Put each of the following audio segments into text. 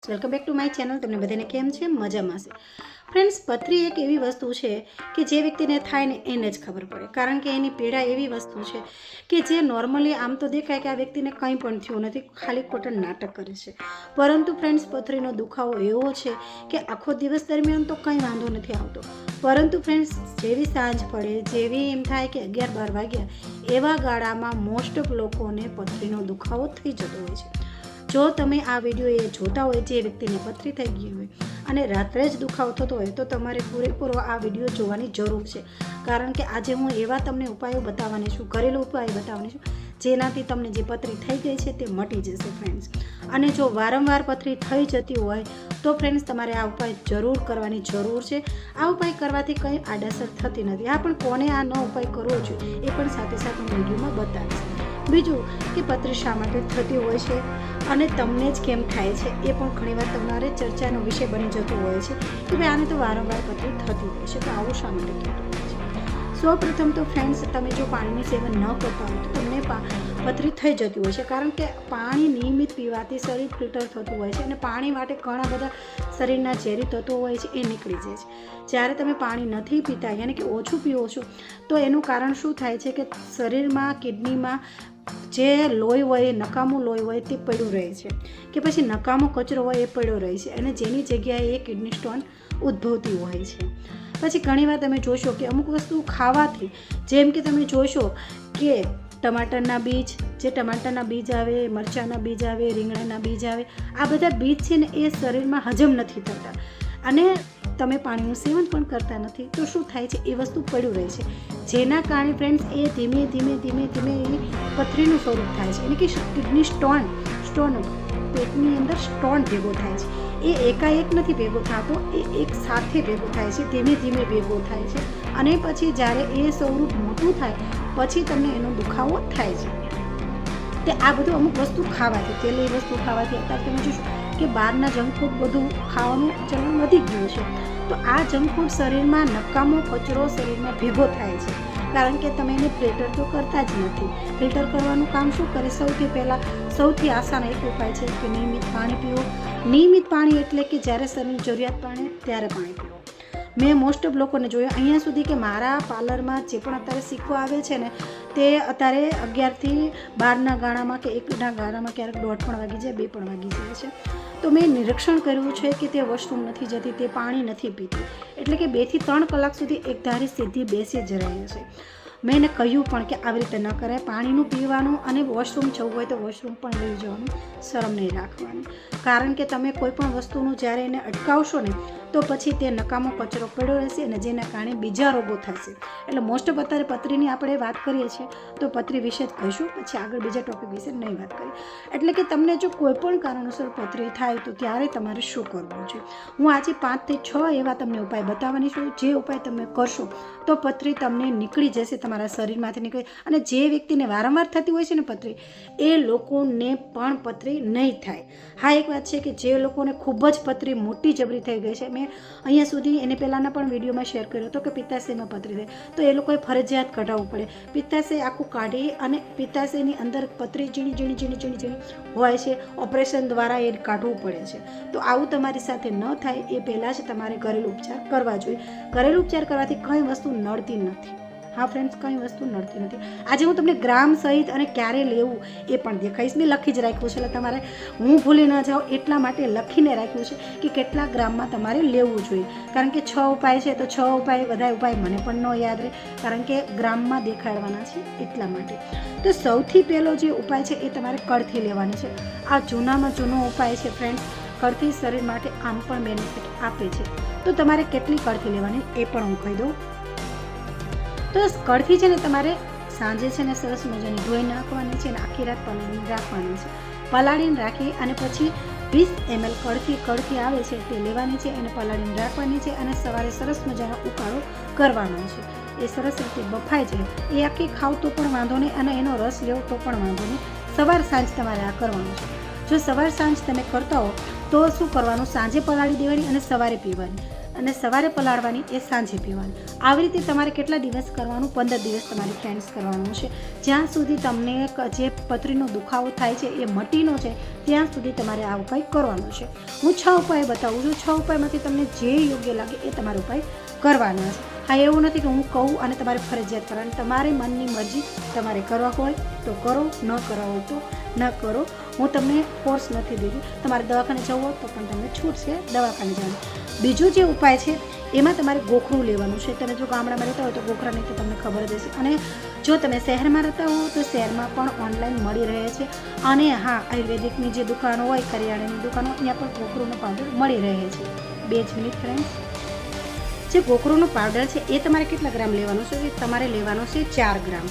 Welcome back to my channel. તમને બધાને કેમ છે? મજામાં છે ફ્રેન્ડ્સ. પથરી એક એવી વસ્તુ છે કે જે વ્યક્તિને થાય ને એને જ ખબર પડે, કારણ કે એની પીડા એવી વસ્તુ છે કે જે નોર્મલી આમ તો દેખાય કે આ વ્યક્તિને કંઈ પણ થયું નથી, ખાલી ખોટા નાટક કરે છે. પરંતુ ફ્રેન્ડ્સ, પથરીનો દુખાવો એવો છે કે આખો દિવસ દરમિયાન તો કંઈ વાંધો નથી આવતો, પરંતુ ફ્રેન્ડ્સ જેવી સાંજ પડે, જેવી એમ થાય કે 11-12 વાગ્યા, એવા ગાળામાં મોસ્ટ ઓફ લોકોને પથરીનો દુખાવો થઈ જતો હોય છે. જો તમે આ વિડીયો એ જોતા હોય જે વ્યક્તિને પથરી થઈ ગઈ હોય અને રાત્રે જ દુખાવો થતો હોય તો તમારે પૂરેપૂરો આ વિડીયો જોવાની જરૂર છે, કારણ કે આજે હું એવા તમને ઉપાયો બતાવવાની છું, ઘરેલું ઉપાય બતાવવાની છું, જેનાથી તમને જે પથરી થઈ ગઈ છે તે મટી જશે ફ્રેન્ડ્સ. અને જો વારંવાર પથરી થઈ જતી હોય તો ફ્રેન્ડ્સ તમારે આ ઉપાય જરૂર કરવાની જરૂર છે. આ ઉપાય કરવાથી કંઈ આડઅસર થતી નથી. હા, પણ કોને આ ન ઉપાય કરવો જોઈએ એ પણ સાથે સાથે હું વિડીયોમાં બતાવીશ. બીજું કે પથરી શા માટે થતી હોય છે અને તમને જ કેમ થાય છે એ પણ ઘણીવાર તમારે ચર્ચાનો વિષય બની જતો હોય છે કે ભાઈ આને તો વારંવાર પથરી થતી હોય છે, તો આવું શા માટે થતું હોય છે. સૌપ્રથમ તો ફ્રેન્ડ્સ, તમે જો પાણીનું સેવન ન કરતા હોય તો તમને પથરી થઈ જતી હોય છે, કારણ કે પાણી નિયમિત પીવાથી શરીર ફિલ્ટર થતું હોય છે અને પાણી માટે ઘણા બધા શરીરના ઝેરી તત્વો હોય છે એ નીકળી જાય છે. જ્યારે તમે પાણી નથી પીતા, યાની કે ઓછું પીવો છો, તો એનું કારણ શું થાય છે કે શરીરમાં, કિડનીમાં જે લોહી હોય, નકામું લોહી હોય તે પડ્યું રહે છે, કે પછી નકામો કચરો હોય એ પડ્યો રહે છે અને જેની જગ્યાએ એ કિડની સ્ટોન ઉદ્ભવતી હોય છે. પછી ઘણીવાર તમે જોશો કે અમુક વસ્તુ ખાવાથી, જેમ કે તમે જોશો કે ટમાટરના બીજ, જે ટમાટરના બીજ આવે, મરચાંના બીજ આવે, રીંગણાના બીજ આવે, આ બધા બીજ છે ને એ શરીરમાં હજમ નથી થતા અને તમે પાણીનું સેવન પણ કરતા નથી, તો શું થાય છે, એ વસ્તુ પડ્યું રહે છે, જેના કારણે ફ્રેન્ડ્સ એ ધીમે ધીમે એ પથરીનું સ્વરૂપ થાય છે, એટલે કે કિડની સ્ટોન પેટની અંદર સ્ટોન ભેગો થાય છે. એ એકાએક નથી ભેગો થતો, એ એક સાથે ભેગો થાય છે, ધીમે ધીમે ભેગો થાય છે અને પછી જ્યારે એ સ્વરૂપ મોટું થાય પછી તમને એનો દુખાવો થાય છે. તે આ બધું અમુક વસ્તુ ખાવાથી, તેલી વસ્તુ ખાવાથી, અત્યારે તમે જોશો કે બહારના જંક ફૂડ બધું ખાવાનું ચલણ વધી ગયું છે, તો આ જંક ફૂડ શરીરમાં નકામો કચરો શરીરમાં ભેગો થાય છે, કારણ કે તમે એને ફિલ્ટર તો કરતા જ નથી. ફિલ્ટર કરવાનું કામ શું કરે? સૌથી પહેલાં સૌથી આસાન એક ઉપાય છે કે નિયમિત પાણી પીવો. નિયમિત પાણી એટલે કે જ્યારે શરીરની જરૂરિયાત પડે ત્યારે પાણી પીવો. મેં મોસ્ટ ઓફ લોકોને જોયું અહીંયા સુધી કે મારા પાર્લરમાં જે પણ અત્યારે શીખવા આવે છે ને, તે અત્યારે 11થી 12ના ગાળામાં કે 1ના ગાળામાં ક્યારેક 1:30 પણ વાગી જાય, 2 પણ વાગી જાય છે. તો મેં નિરીક્ષણ કર્યું છે કે તે વોશરૂમ નથી જતી, તે પાણી નથી પીતી, એટલે કે 2 થી 3 કલાક સુધી એકધારી સીધી બેસી જ રહે છે. મેં એને કહ્યું પણ કે આવી રીતે ન કરાય, પાણીનું પીવાનું અને વોશરૂમ જવું હોય તો વોશરૂમ પણ લઈ જવાનું, શરમ નહીં રાખવાની, કારણ કે તમે કોઈ પણ વસ્તુનું જ્યારે એને અટકાવશો ને તો પછી તે નકામો કચરો પડ્યો રહેશે અને જેના કારણે બીજા રોગો થશે. એટલે મોસ્ટ ઓફ અત્યારે પથરીની આપણે વાત કરીએ છીએ તો પથરી વિશે જ કહીશું, પછી આગળ બીજા ટોપિક વિશે નહીં વાત કરીએ. એટલે કે તમને જો કોઈ પણ કારણોસર પથરી થાય તો ત્યારે તમારે શું કરવું જોઈએ. હું આજે 5 થી 6 એવા તમને ઉપાય બતાવવાની છું, જે ઉપાય તમે કરશો તો પથરી તમને નીકળી જશે, તમારા શરીરમાંથી નીકળી. અને જે વ્યક્તિને વારંવાર થતી હોય છે ને પથરી, એ લોકોને પણ પથરી નહીં થાય. હા, એક વાત છે કે જે લોકોને ખૂબ જ પથરી મોટી જબરી થઈ ગઈ છે, મેં અહીંયા સુધી એને પહેલાંના પણ વિડીયોમાં શેર કર્યો હતો કે પિત્તાશયમાં પથરી થાય તો એ લોકોએ ફરજિયાત કઢાવવું પડે. પિત્તાશય આખું કાઢી અને પિત્તાશયની અંદર પથરી ઝીણી હોય છે, ઓપરેશન દ્વારા એ કાઢવું પડે છે. તો આવું તમારી સાથે ન થાય એ પહેલાં જ તમારે ઘરેલું ઉપચાર કરવા જોઈએ. ઘરેલું ઉપચાર કરવાથી કંઈ વસ્તુ નડતી નથી. હા ફ્રેન્ડ્સ, કંઈ વસ્તુ નડતી નથી. આજે હું તમને ગ્રામ સહિત અને ક્યારે લેવું એ પણ દેખાઈશ. મેં લખી જ રાખ્યું છે, એટલે તમારે હું ભૂલી ન જાઉં એટલા માટે લખીને રાખ્યું છે કે કેટલા ગ્રામમાં તમારે લેવું જોઈએ, કારણ કે 6 ઉપાય છે તો 6 ઉપાય, બધા ઉપાય મને પણ ન યાદ રહે, કારણ કે ગ્રામમાં દેખાડવાના છે એટલા માટે. તો સૌથી પહેલો જે ઉપાય છે એ તમારે કળથી લેવાની છે. આ જૂનામાં જૂનો ઉપાય છે ફ્રેન્ડ્સ. કળથી શરીર માટે આમ પણ બેનિફિટ આપે છે. તો તમારે કેટલી કળથી લેવાની એ પણ હું કહી દઉં. તો કળથી છે ને તમારે સાંજે છે ને સરસ મજાની ધોઈ નાખવાની છે અને આખી રાત પલાળીને રાખવાની છે. પલાળીને રાખી અને પછી 20 ml કળથી આવે છે તે લેવાની છે, એને પલાળીને રાખવાની છે અને સવારે સરસ મજાનો ઉકાળો કરવાનો છે. એ સરસ રીતે બફાઈ જાય, એ આખી ખાવ તો પણ વાંધો નહીં અને એનો રસ લેવો તો પણ વાંધો નહીં. સવાર સાંજ તમારે આ કરવાનું છે. જો સવાર સાંજ તમે કરતા હો તો શું કરવાનું, સાંજે પલાળી દેવાની અને સવારે પીવાની. અને સવારે પલાળવાની, એ સાંજે પીવાની. આવી રીતે તમારે કેટલા દિવસ કરવાનું? 15 દિવસ તમારે ફ્રેન્ડ્સ કરવાનું છે. જ્યાં સુધી તમને જે પથરીનો દુખાવો થાય છે એ મટીનો છે ત્યાં સુધી તમારે આ ઉપાય કરવાનો છે. હું 6 ઉપાય બતાવું છું. 6 ઉપાયમાંથી તમને જે યોગ્ય લાગે એ તમારે ઉપાય કરવાના છે. હા, એવું નથી કે હું કહું અને તમારે ફરજિયાત કરવાની. તમારી મનની મરજી, તમારે કરવા હોય તો કરો, ન કરવા હોય તો ન કરો. હું તમને ફોર્સ નથી દેતી. તમારે દવાખાને જવું હોય તો પણ તમને છૂટ છે દવાખાને જવાનું. બીજો જે ઉપાય છે એમાં તમારે ગોખરું લેવાનું છે. તમે જો ગામડામાં રહેતા હોય તો ગોખરાની તો તમને ખબર જ હશે, અને જો તમે શહેરમાં રહેતા હો તો શહેરમાં પણ ઓનલાઈન મળી રહે છે. અને હા, આયુર્વેદિકની જે દુકાનો હોય, કરિયાણાની દુકાનો, ત્યાં પણ ગોખરુનો પાવડર મળી રહે છે. 2 જ મિનિટ ફ્રેન્ડ્સ. જે ગોખરુનો પાવડર છે એ તમારે કેટલા ગ્રામ લેવાનો છે? એ તમારે લેવાનો છે 4 ગ્રામ.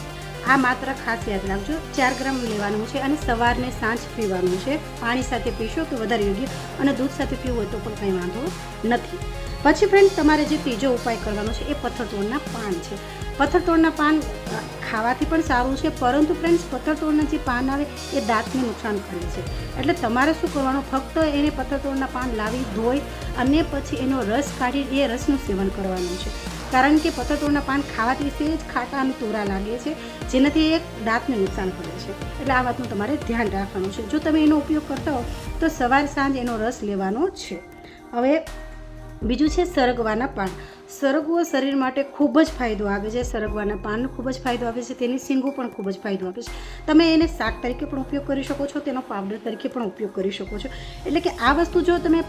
આ માત્ર ખાસ યાદ રાખજો, 4 ગ્રામ લેવાનું છે અને સવારને સાંજ પીવાનું છે. પાણી સાથે પીશો તો વધારે યોગ્ય, અને દૂધ સાથે પીવું હોય તો પણ કંઈ વાંધો નથી. પછી ફ્રેન્ડ, તમારે જે ત્રીજો ઉપાય કરવાનો છે એ પથ્થરતોડના પાન છે. પથ્થરતોડના પાન ખાવાથી પણ સારું છે, પરંતુ ફ્રેન્ડ્સ પથ્થરતોડના જે પાન આવે એ દાંતને નુકસાન કરે છે. એટલે તમારે શું કરવાનું? ફક્ત એને પથ્થરતોડના પાન લાવી ધોઈ અને પછી એનો રસ કાઢી એ રસનું સેવન કરવાનું છે. કારણ કે પથ્થરતોડના પાન ખાવાથી સહેજ ખાટા અને તોરા લાગે છે, જેનાથી એ દાંતને નુકસાન કરે છે. એટલે આ વાતનું તમારે ધ્યાન રાખવાનું છે. જો તમે એનો ઉપયોગ કરતા હો તો સવાર સાંજ એનો રસ લેવાનો છે. હવે બીજું છે સરગવાના પાન. સરગવો શરીર માટે ખૂબ જ ફાયદો આપે છે. સરગવાના પાન ખૂબ જ ફાયદો આપે છે. તેની શીંગો પણ ખૂબ જ ફાયદો આપે છે. તમે એને શાક તરીકે પણ ઉપયોગ કરી શકો છો, તેનો પાવડર તરીકે પણ ઉપયોગ કરી શકો છો. એટલે કે આ વસ્તુ જો તમે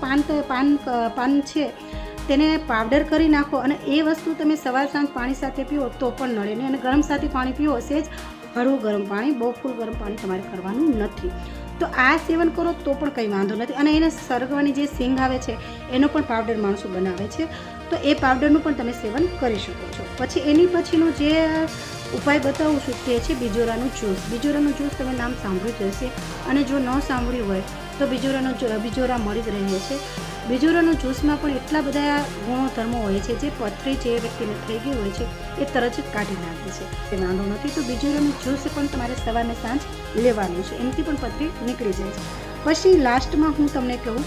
પાન છે તેને પાવડર કરી નાખો અને એ વસ્તુ તમે સવાર સાંજ પાણી સાથે પીવો તો પણ નડે નહીં. અને ગરમ સાથે પાણી પીવો, સહેજ હળવું ગરમ પાણી, બહુ ફૂલ ગરમ પાણી તમારે કરવાનું નથી. તો આ સેવન કરો તો પણ કંઈ વાંધો નથી. અને એને સરગવાની જે શીંગ આવે છે એનો પણ પાવડર માણસો બનાવે છે, તો એ પાવડરનું પણ તમે સેવન કરી શકો છો. પછી એની પછીનું જે ઉપાય બતાવું છું તે છે બિજોરાનું જ્યુસ. બિજોરાનું જ્યુસ તમે નામ સાંભળ્યું જ હશે, અને જો ન સાંભળ્યું હોય તો બિજોરા મળી જ રહે છે. બિજોરાનું જ્યુસમાં પણ એટલા બધા ગુણધર્મો હોય છે જે પથરી જે વ્યક્તિને થઈ ગઈ હોય છે એ તરત જ કાઢી નાખે છે. એ વાંધો નથી. તો બિજોરાનું જ્યુસ પણ તમારે સવારને સાંજ લેવાનું છે, એનાથી પણ પથરી નીકળી જાય છે. પછી લાસ્ટમાં હું તમને કહું,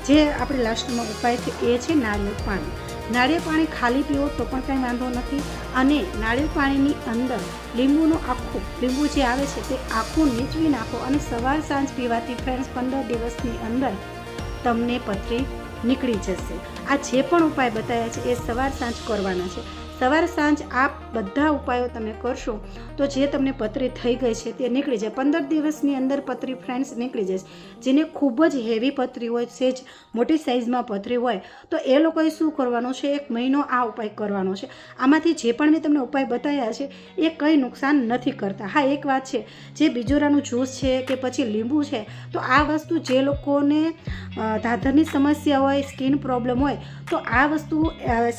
જે આપણે લાસ્ટમાં ઉપાય છે એ છે નાળિયેર પાણી. નાળિયેર પાણી ખાલી પીવો તો પણ કંઈ વાંધો નથી. અને નાળિયેર પાણીની અંદર લીંબુ જે આવે છે તે આખું નીચવી નાખો, અને સવાર સાંજ પીવાથી ફ્રેન્ડ્સ 15 દિવસની અંદર તમને પથરી નીકળી જશે. આ જે પણ ઉપાય બતાવ્યા છે એ સવાર સાંજ કરવાના છે. સવાર સાંજ આ બધા ઉપાયો તમે કરશો તો જે તમને પથરી થઈ ગઈ છે તે નીકળી જાય. 15 દિવસની અંદર પથરી ફ્રેન્ડ્સ નીકળી જશે. જેને ખૂબ જ હેવી પથરી હોય, સહેજ મોટી સાઇઝમાં પથરી હોય, તો એ લોકોએ શું કરવાનું છે? 1 મહિનો આ ઉપાય કરવાનો છે. આમાંથી જે પણ મેં તમને ઉપાય બતાવ્યા છે એ કંઈ નુકસાન નથી કરતા. હા, એક વાત છે, જે બિજોરાનું જ્યુસ છે કે પછી લીંબુ છે, તો આ વસ્તુ જે લોકોને ધાધરની સમસ્યા હોય, સ્કિન પ્રોબ્લેમ હોય, તો આ વસ્તુ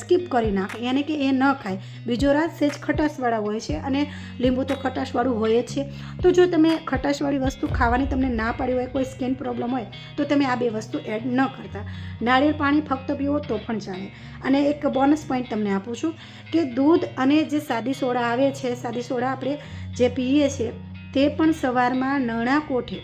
સ્કીપ કરી નાખે, યાની કે એ ન ખાય. બિજોરા સહેજ ખટાશવાળા હોય છે અને લીંબુ તો ખટાશવાળું હોય જ છે. તો જો તમે ખટાશવાળી વસ્તુ ખાવાની તમને ના પાડી હોય, કોઈ સ્કિન પ્રોબ્લેમ હોય, તો તમે આ 2 વસ્તુ એડ ન કરતા. નાળિયેર પાણી ફક્ત પીવો તો પણ ચાલે. અને એક બોનસ પોઈન્ટ તમને આપું છું કે દૂધ અને જે સાદી સોડા આવે છે, સાદી સોડા આપણે જે પીએ છીએ, તે પણ સવારમાં નરણા કોઠે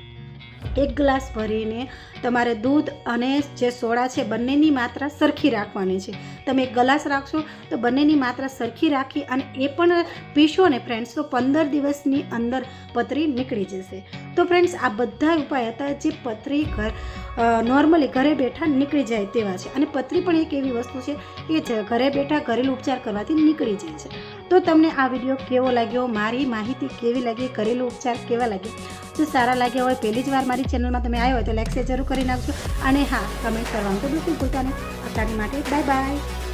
1 ગ્લાસ ભરીને તમારે દૂધ અને જે સોડા છે બંનેની માત્રા સરખી રાખવાની છે. તમે 1 ગ્લાસ રાખશો તો બંનેની માત્રા સરખી રાખી અને એ પણ પીશો ને ફ્રેન્ડ્સ, તો 15 દિવસની અંદર પથરી નીકળી જશે. તો ફ્રેન્ડ્સ, આ બધા ઉપાય હતા જે પથરી નોર્મલી ઘરે બેઠા નીકળી જાય તેવા છે. અને પથરી પણ એક એવી વસ્તુ છે કે ઘરે બેઠા ઘરેલું ઉપચાર કરવાથી નીકળી જાય છે. તો તમને આ વિડીયો કેવો લાગ્યો, મારી માહિતી કેવી લાગી, ઘરેલું ઉપચાર કેવા લાગ્યા? જો સારા લાગ્યા હોય, પહેલી જ વાર મારી ચેનલમાં તમે આવ્યા હોય તો લાઈક શેર જરૂર કરી નાખજો. અને હા, કમેન્ટ કરવાનું તો બિલકુલ ભૂલતા નહીં. અત્યાર માટે બાય બાય.